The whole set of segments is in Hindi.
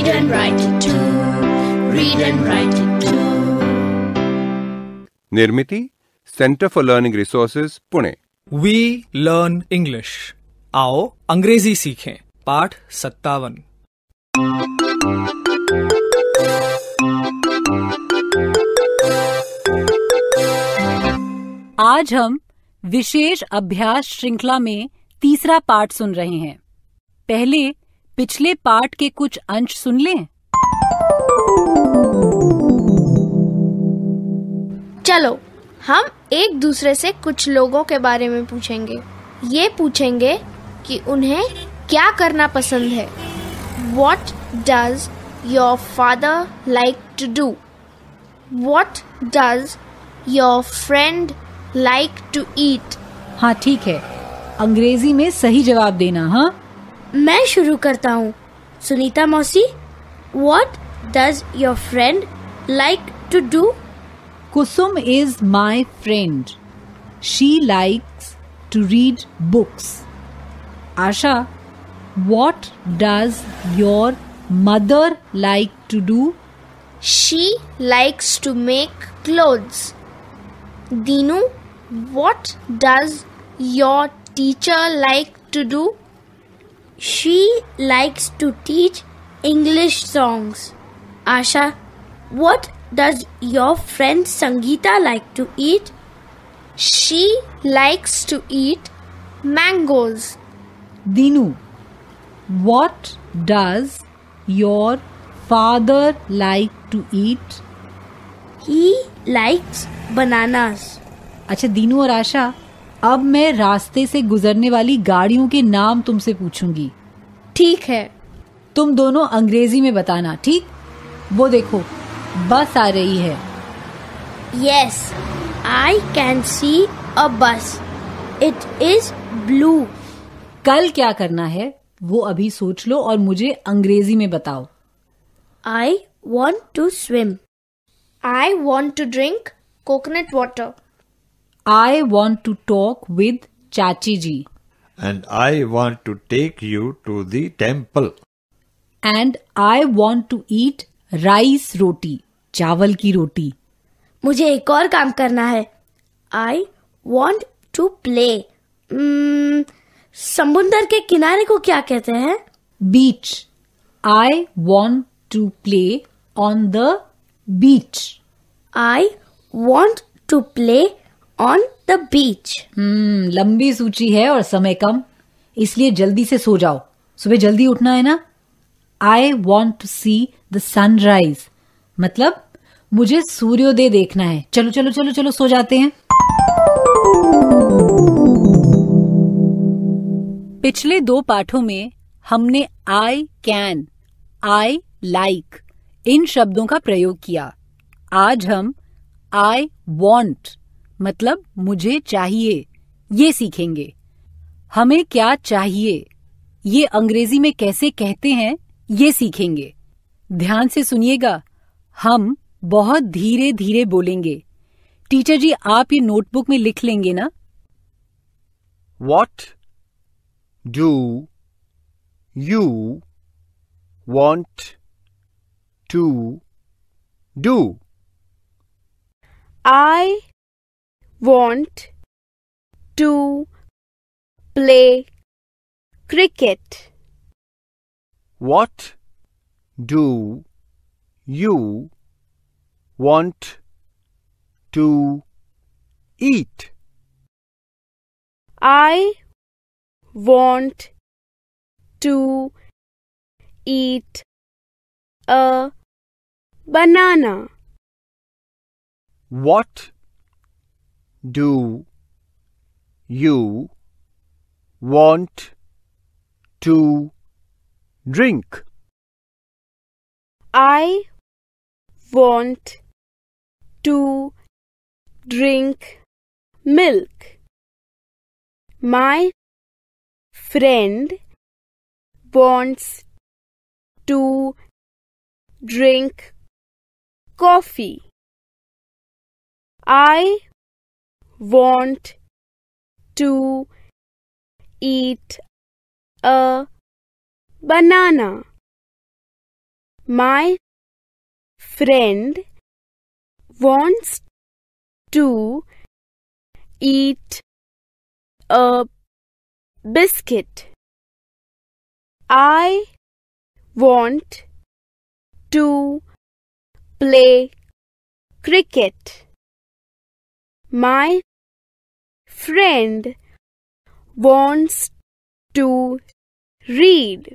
Read and write it too. Read and write it too. Nirmiti centre for learning resources Pune. We learn English. आओ अंग्रेजी सीखें. पाठ 57. आज हम विशेष अभ्यास श्रृंखला में तीसरा पाठ सुन रहे हैं. पहले पिछले पाठ के कुछ अंश सुन लें. चलो हम एक दूसरे से कुछ लोगों के बारे में पूछेंगे. ये पूछेंगे कि उन्हें क्या करना पसंद है. What does your father like to do? What does your friend like to eat? हाँ ठीक है, अंग्रेजी में सही जवाब देना. हाँ, मैं शुरू करता हूँ. सुनीता मौसी, What does your friend like to do? Kusum is my friend. She likes to read books. Asha, what does your mother like to do? She likes to make clothes. Dinu, what does your teacher like to do? She likes to teach English songs. Asha, what does your friend Sangeeta like to eat? She likes to eat mangoes. Dinu, what does your father like to eat? He likes bananas. अच्छा दीनू और आशा, अब मैं रास्ते से गुजरने वाली गाड़ियों के नाम तुमसे पूछूंगी. ठीक है. तुम दोनों अंग्रेजी में बताना. ठीक? वो देखो, बस आ रही है. Yes, I can see a bus. It is blue. कल क्या करना है वो अभी सोच लो और मुझे अंग्रेजी में बताओ. I want to swim. I want to drink coconut water. I want to talk with चाची जी. And I want to take you to the temple. And I want to eat rice roti, चावल की रोटी. मुझे एक और काम करना है. I want to play. समुंदर के किनारे को क्या कहते हैं? Beach. I want to play on the beach. I want to play on the beach. लंबी सूची है और समय कम, इसलिए जल्दी से सो जाओ. सुबह जल्दी उठना है ना. I want to see the sunrise. मतलब मुझे सूर्योदय देखना है. चलो चलो चलो चलो सो जाते हैं. पिछले दो पाठों में हमने I can, I like इन शब्दों का प्रयोग किया. आज हम I want मतलब मुझे चाहिए ये सीखेंगे. हमें क्या चाहिए ये अंग्रेजी में कैसे कहते हैं ये सीखेंगे. ध्यान से सुनिएगा. हम बहुत धीरे धीरे बोलेंगे. टीचर जी आप ये नोटबुक में लिख लेंगे ना. What do you want to do? I want to play cricket. What do you want to eat? I want to eat a banana. What do you want to drink? I want to drink milk. My friend wants to drink coffee. I want to eat a banana. My friend wants to eat a biscuit. I want to play cricket. My friend wants to read.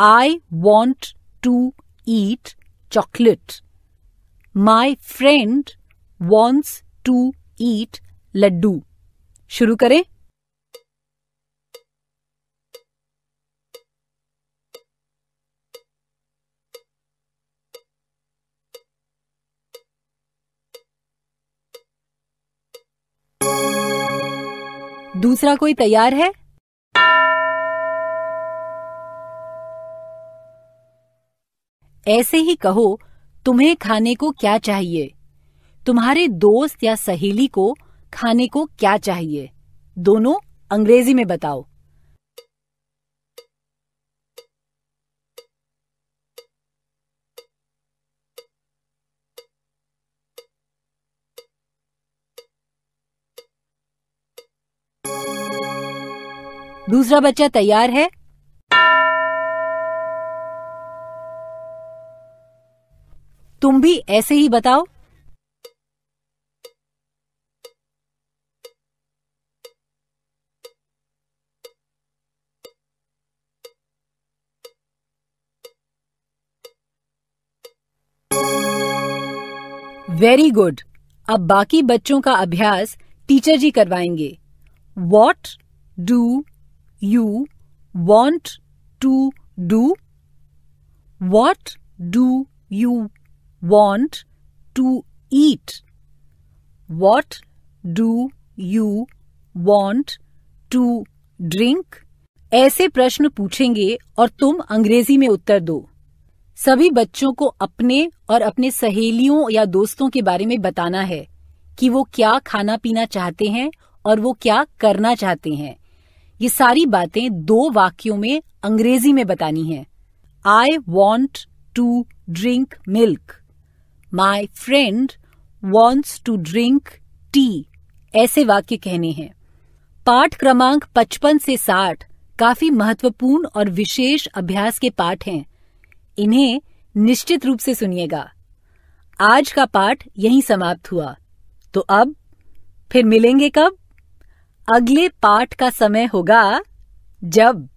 I want to eat chocolate. My friend wants to eat laddu. शुरू करें. दूसरा कोई तैयार है? ऐसे ही कहो, तुम्हें खाने को क्या चाहिए? तुम्हारे दोस्त या सहेली को खाने को क्या चाहिए? दोनों अंग्रेजी में बताओ. दूसरा बच्चा तैयार है? तुम भी ऐसे ही बताओ. Very good. अब बाकी बच्चों का अभ्यास टीचर जी करवाएंगे. What do you want to do? What do you want to eat? What do you want to drink? ऐसे प्रश्न पूछेंगे और तुम अंग्रेजी में उत्तर दो. सभी बच्चों को अपने और अपने सहेलियों या दोस्तों के बारे में बताना है कि वो क्या खाना पीना चाहते हैं और वो क्या करना चाहते हैं. ये सारी बातें 2 वाक्यों में अंग्रेजी में बतानी है. I want to drink milk. My friend wants to drink tea. ऐसे वाक्य कहने हैं. पाठ क्रमांक 55 से 60 काफी महत्वपूर्ण और विशेष अभ्यास के पाठ हैं. इन्हें निश्चित रूप से सुनिएगा. आज का पाठ यहीं समाप्त हुआ. तो अब फिर मिलेंगे कब? अगले पाठ का समय होगा जब